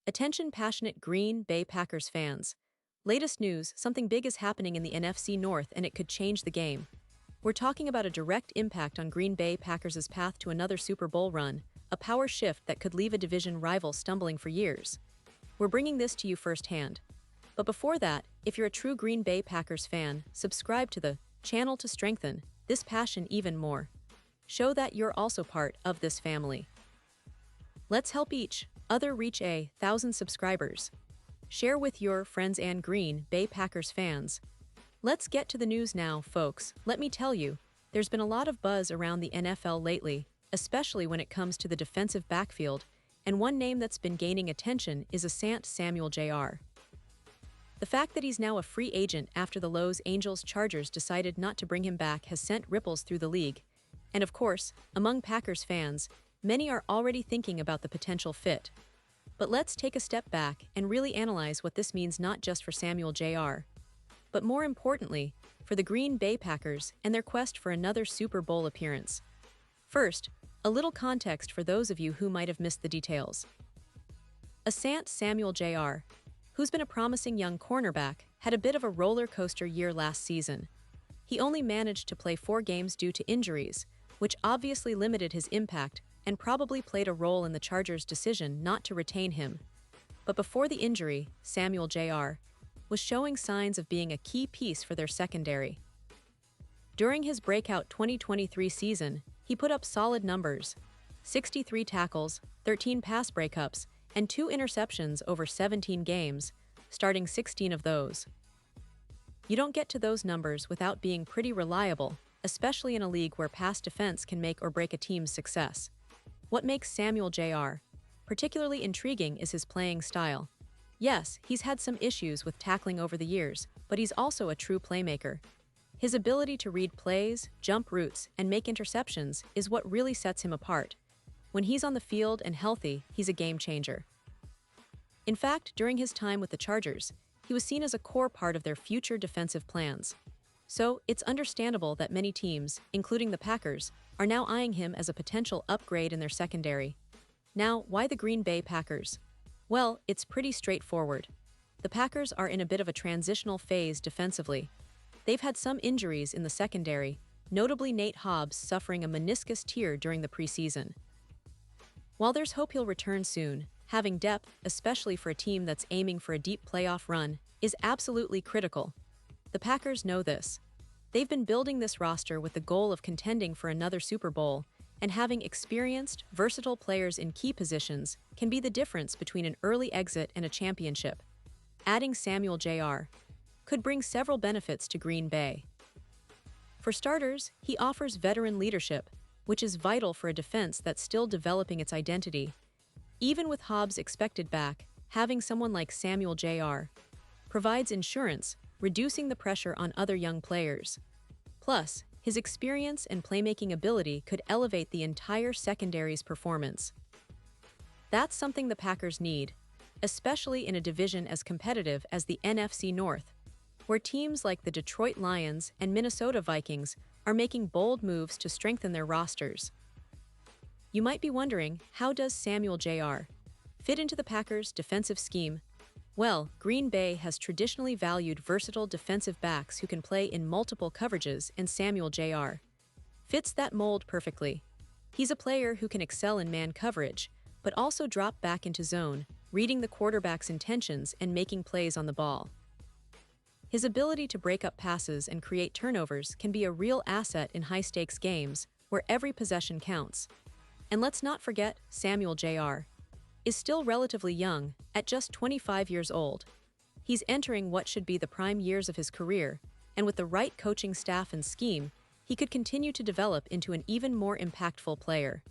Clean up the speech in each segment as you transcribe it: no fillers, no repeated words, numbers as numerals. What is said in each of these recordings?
Attention passionate Green Bay Packers fans. Latest news, something big is happening in the NFC North and it could change the game. We're talking about a direct impact on Green Bay Packers' path to another Super Bowl run, a power shift that could leave a division rival stumbling for years. We're bringing this to you firsthand. But before that, if you're a true Green Bay Packers fan, subscribe to the channel to strengthen this passion even more. Show that you're also part of this family. Let's help each other reach 1,000 subscribers. Share with your friends and Green Bay Packers fans. Let's get to the news now, folks. Let me tell you, there's been a lot of buzz around the NFL lately, especially when it comes to the defensive backfield, and one name that's been gaining attention is Asante Samuel Jr. The fact that he's now a free agent after the Los Angeles Chargers decided not to bring him back has sent ripples through the league. And of course, among Packers fans, many are already thinking about the potential fit. But let's take a step back and really analyze what this means not just for Samuel Jr., but more importantly, for the Green Bay Packers and their quest for another Super Bowl appearance. First, a little context for those of you who might have missed the details. Asante Samuel Jr., who's been a promising young cornerback, had a bit of a roller coaster year last season. He only managed to play 4 games due to injuries, which obviously limited his impact and probably played a role in the Chargers' decision not to retain him. But before the injury, Samuel Jr. was showing signs of being a key piece for their secondary. During his breakout 2023 season, he put up solid numbers: 63 tackles, 13 pass breakups, and 2 interceptions over 17 games, starting 16 of those. You don't get to those numbers without being pretty reliable, especially in a league where pass defense can make or break a team's success. What makes Samuel Jr. particularly intriguing is his playing style. Yes, he's had some issues with tackling over the years, but he's also a true playmaker. His ability to read plays, jump routes, and make interceptions is what really sets him apart. When he's on the field and healthy, he's a game changer. In fact, during his time with the Chargers, he was seen as a core part of their future defensive plans. So, it's understandable that many teams, including the Packers, are now eyeing him as a potential upgrade in their secondary. Now, why the Green Bay Packers? Well, it's pretty straightforward. The Packers are in a bit of a transitional phase defensively. They've had some injuries in the secondary, notably Nate Hobbs suffering a meniscus tear during the preseason. While there's hope he'll return soon, having depth, especially for a team that's aiming for a deep playoff run, is absolutely critical. The Packers know this. They've been building this roster with the goal of contending for another Super Bowl, and having experienced, versatile players in key positions can be the difference between an early exit and a championship. Adding Samuel Jr. could bring several benefits to Green Bay. For starters, he offers veteran leadership, which is vital for a defense that's still developing its identity. Even with Hobbs expected back, having someone like Samuel Jr. provides insurance, reducing the pressure on other young players. Plus, his experience and playmaking ability could elevate the entire secondary's performance. That's something the Packers need, especially in a division as competitive as the NFC North, where teams like the Detroit Lions and Minnesota Vikings are making bold moves to strengthen their rosters. You might be wondering, how does Samuel Jr. fit into the Packers' defensive scheme? Well, Green Bay has traditionally valued versatile defensive backs who can play in multiple coverages, and Samuel Jr. fits that mold perfectly. He's a player who can excel in man coverage, but also drop back into zone, reading the quarterback's intentions and making plays on the ball. His ability to break up passes and create turnovers can be a real asset in high-stakes games, where every possession counts. And let's not forget, Samuel Jr. is still relatively young, at just 25 years old. He's entering what should be the prime years of his career, and with the right coaching staff and scheme, he could continue to develop into an even more impactful player.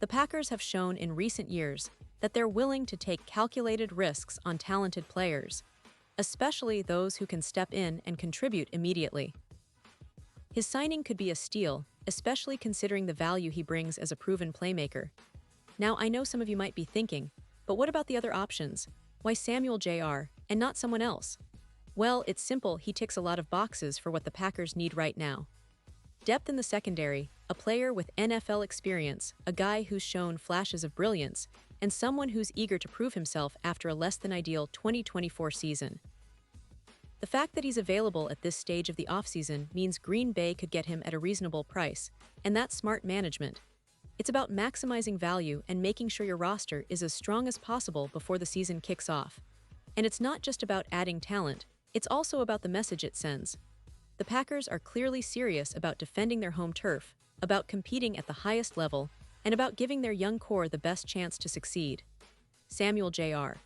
The Packers have shown in recent years that they're willing to take calculated risks on talented players, especially those who can step in and contribute immediately. His signing could be a steal, especially considering the value he brings as a proven playmaker. Now, I know some of you might be thinking, but what about the other options? Why Samuel Jr. and not someone else? Well, it's simple, he ticks a lot of boxes for what the Packers need right now. Depth in the secondary, a player with NFL experience, a guy who's shown flashes of brilliance, and someone who's eager to prove himself after a less-than-ideal 2024 season. The fact that he's available at this stage of the offseason means Green Bay could get him at a reasonable price, and that's smart management. It's about maximizing value and making sure your roster is as strong as possible before the season kicks off. And it's not just about adding talent, it's also about the message it sends. The Packers are clearly serious about defending their home turf, about competing at the highest level, and about giving their young core the best chance to succeed. Samuel Jr.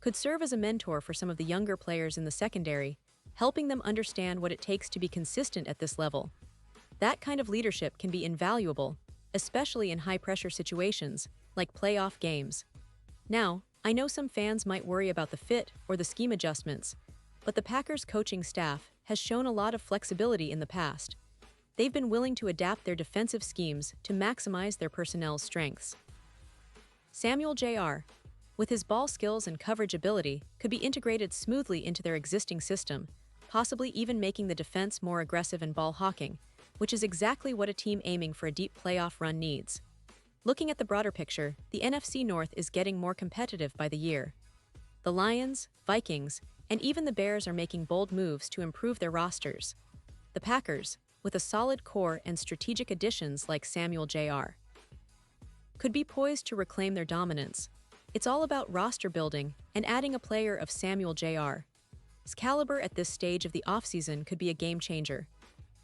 could serve as a mentor for some of the younger players in the secondary, helping them understand what it takes to be consistent at this level. That kind of leadership can be invaluable, especially in high-pressure situations, like playoff games. Now, I know some fans might worry about the fit or the scheme adjustments, but the Packers coaching staff has shown a lot of flexibility in the past. They've been willing to adapt their defensive schemes to maximize their personnel's strengths. Samuel Jr., with his ball skills and coverage ability, could be integrated smoothly into their existing system, possibly even making the defense more aggressive and ball-hawking, which is exactly what a team aiming for a deep playoff run needs. Looking at the broader picture, the NFC North is getting more competitive by the year. The Lions, Vikings, and even the Bears are making bold moves to improve their rosters. The Packers, with a solid core and strategic additions like Samuel Jr., could be poised to reclaim their dominance. It's all about roster building and adding a player of Samuel Jr.'s caliber at this stage of the offseason could be a game-changer.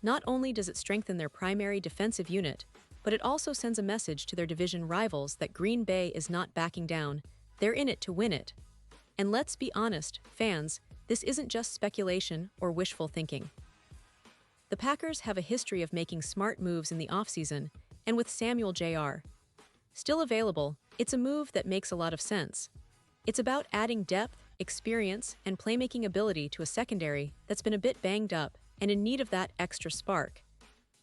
Not only does it strengthen their primary defensive unit, but it also sends a message to their division rivals that Green Bay is not backing down, they're in it to win it. And let's be honest, fans, this isn't just speculation or wishful thinking. The Packers have a history of making smart moves in the offseason, and with Samuel Jr. still available, it's a move that makes a lot of sense. It's about adding depth, experience, and playmaking ability to a secondary that's been a bit banged up and in need of that extra spark.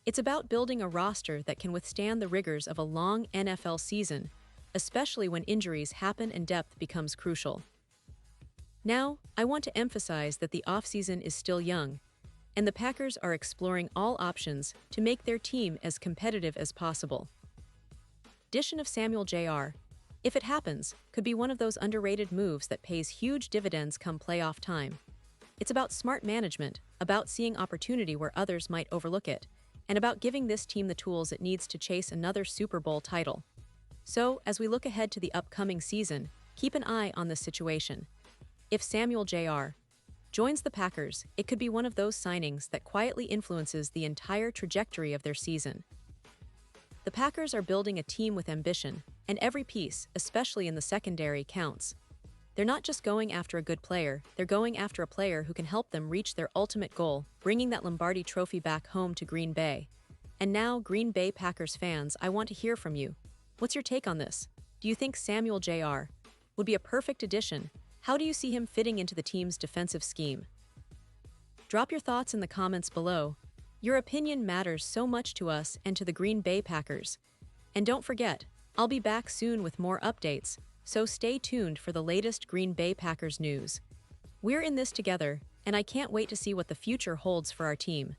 It's about building a roster that can withstand the rigors of a long NFL season, especially when injuries happen and depth becomes crucial. Now, I want to emphasize that the offseason is still young, and the Packers are exploring all options to make their team as competitive as possible. Addition of Samuel Jr., if it happens, could be one of those underrated moves that pays huge dividends come playoff time. It's about smart management, about seeing opportunity where others might overlook it, and about giving this team the tools it needs to chase another Super Bowl title. So, as we look ahead to the upcoming season, keep an eye on this situation. If Samuel Jr. joins the Packers, it could be one of those signings that quietly influences the entire trajectory of their season. The Packers are building a team with ambition, and every piece, especially in the secondary, counts. They're not just going after a good player, they're going after a player who can help them reach their ultimate goal, bringing that Lombardi trophy back home to Green Bay. And now, Green Bay Packers fans, I want to hear from you. What's your take on this? Do you think Samuel Jr. would be a perfect addition? How do you see him fitting into the team's defensive scheme? Drop your thoughts in the comments below. Your opinion matters so much to us and to the Green Bay Packers. And don't forget, I'll be back soon with more updates, so stay tuned for the latest Green Bay Packers news. We're in this together, and I can't wait to see what the future holds for our team.